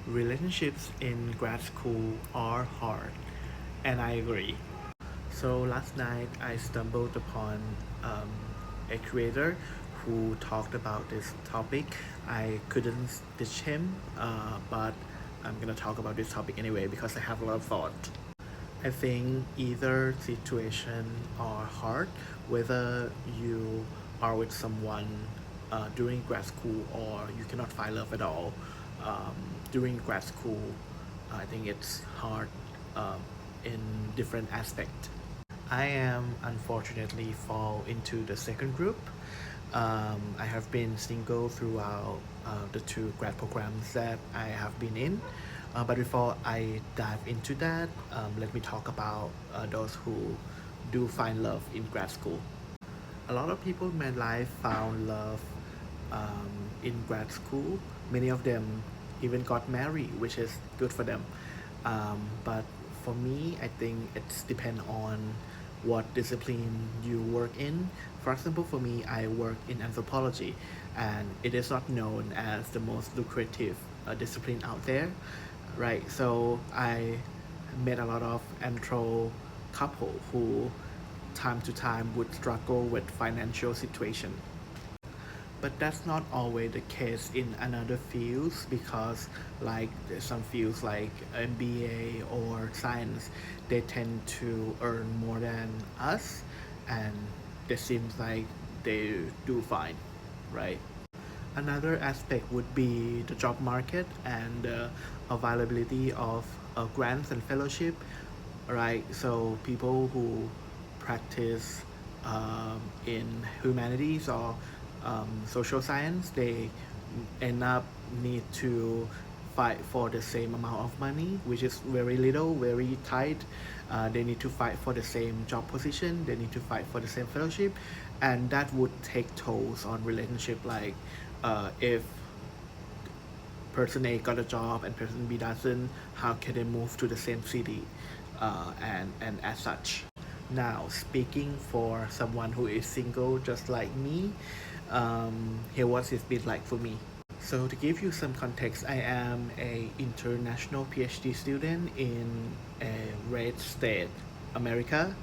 Relationships in grad school are hard, and I agree. So last night I stumbled upon um, a creator who talked about this topic. I couldn't ditch him, but I'm gonna talk about this topic anyway because I have a lot of thought. I think either situation are hard, whether you are with someone during grad school or you cannot find love at all. Um, During grad school, I think it's hard um, in different aspect. I am unfortunately fall into the second group. I have been single throughout the two grad programs that I have been in. But before I dive into that, let me talk about those who do find love in grad school. A lot of people in my life found love in grad school. Many of them even got married, which is good for them. But for me, I think it's depend on what discipline you work in. For example, for me, I work in anthropology, and it is not known as the most lucrative discipline out there, right? So I met a lot of anthro couple who time to time would struggle with financial situation, but that's not always the case in another fields because like there's some fields like MBA or science, they tend to earn more than us, and it seems like they do fine, right? Another aspect would be the job market and the availability of grants and fellowship, right? So people who practice in humanities or social science, they end up need to fight for the same amount of money, which is very little, very tight. They need to fight for the same job position. They need to fight for the same fellowship, and that would take tolls on relationship. Like, if person A got a job and person B doesn't, how can they move to the same city, and as such. Now, speaking for someone who is single just like me, here what it's been like for me. So to give you some context, I am a international PhD student in a red state, America,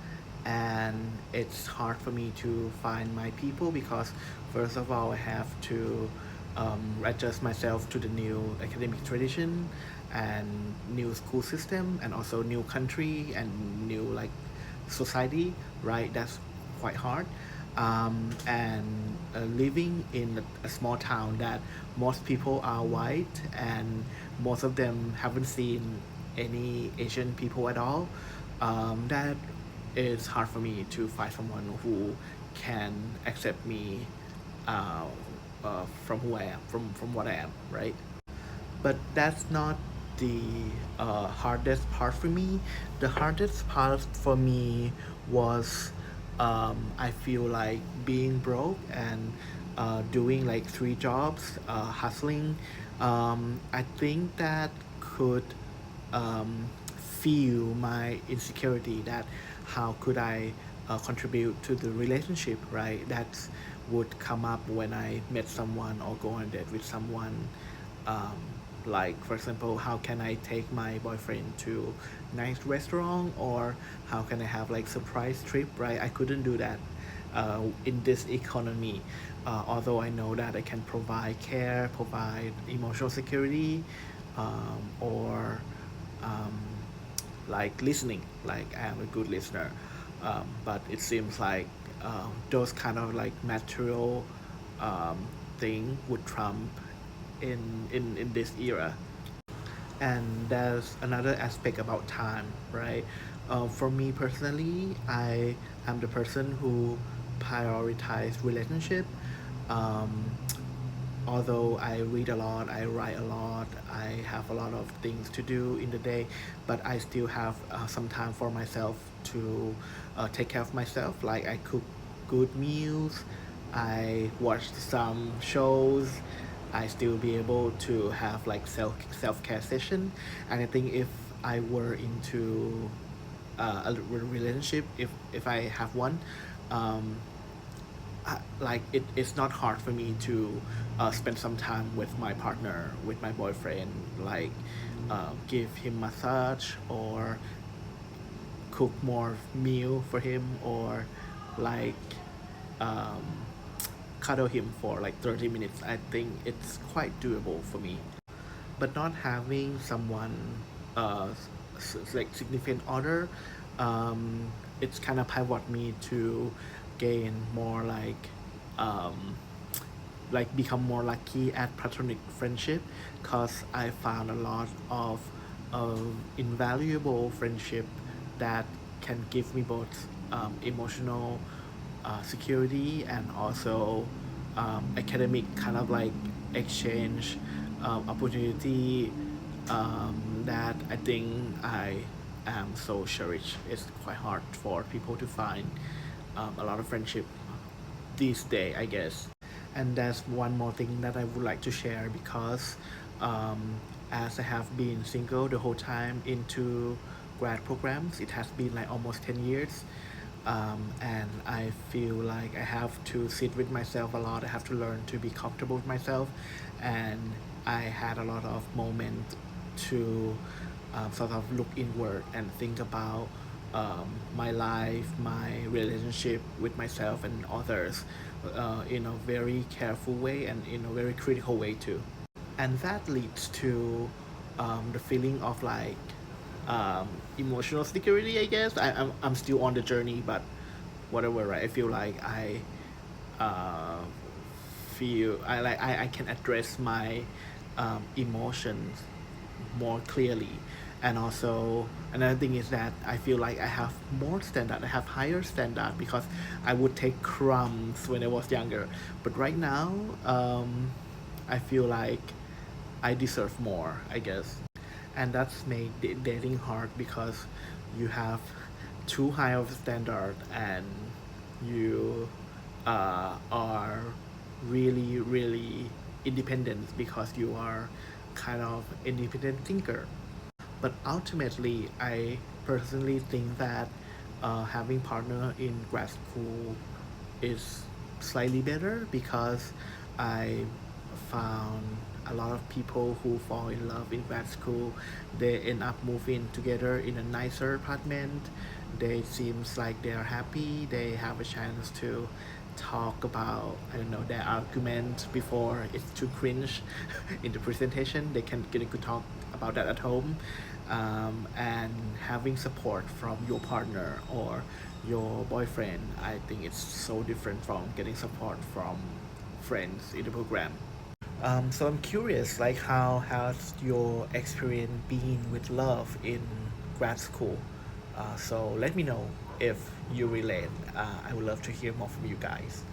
and it's hard for me to find my people because first of all I have to adjust myself to the new academic tradition and new school system and also new country and new like society, right? That's quite hard. And living in a small town that most people are white and most of them haven't seen any Asian people at all, that is hard for me to find someone who can accept me uh, from who I am, from what I am, right? But that's not the hardest part for me. The hardest part for me was I feel like being broke and doing like three jobs, hustling. I think that could feel my insecurity that how could I contribute to the relationship, right? That would come up when I met someone or go on a date with someone. Um, like for example, how can I take my boyfriend to nice restaurant, or how can I have like surprise trip, right? I couldn't do that in this economy. Although I know that I can provide care, provide emotional security, or um, like listening, like I am a good listener. But it seems like those kind of like material um, thing would trump in this era. And there's another aspect about time, right? For me personally, I am the person who prioritize relationship. um, Although I read a lot, I write a lot, I have a lot of things to do in the day, but I still have some time for myself to take care of myself. Like I cook good meals, I watch some shows, I still be able to have like self care session. And I think if I were into a relationship, if I have one, um, like it's not hard for me to spend some time with my partner, with my boyfriend, like give him massage or cook more meal for him or like um, cuddle him for like 30 minutes. I think it's quite doable for me. But not having someone like significant other, it's kind of pivot me to gain more um, like become more lucky at platonic friendship because I found a lot of invaluable friendship that can give me both emotional security and also academic kind of like exchange opportunity that I think I am so cherished. It's quite hard for people to find a lot of friendship these days, I guess. And that's one more thing that I would like to share because as I have been single the whole time into grad programs, it has been like almost 10 years. And I feel like I have to sit with myself a lot. I have to learn to be comfortable with myself. And I had a lot of moments to sort of look inward and think about my life, my relationship with myself and others in a very careful way and in a very critical way too. And that leads to the feeling of like um, emotional security, I guess. I'm still on the journey, but whatever, right? I feel like uh, I can address my emotions more clearly. And also another thing is that I feel like I have more standard, I have higher standard because I would take crumbs when I was younger. But right now, I feel like I deserve more, I guess. And that's made dating hard because you have too high of a standard and you are really independent because you are kind of independent thinker. But ultimately, I personally think that having partner in grad school is slightly better because I found a lot of people who fall in love in grad school. They end up moving together in a nicer apartment. They seems like they are happy. They have a chance to talk about, I don't know, their argument before it's too cringe in the presentation. They can get a good talk about that at home. And having support from your partner or your boyfriend, I think it's so different from getting support from friends in the program. So I'm curious, like how has your experience been with love in grad school? So let me know if you relate. I would love to hear more from you guys.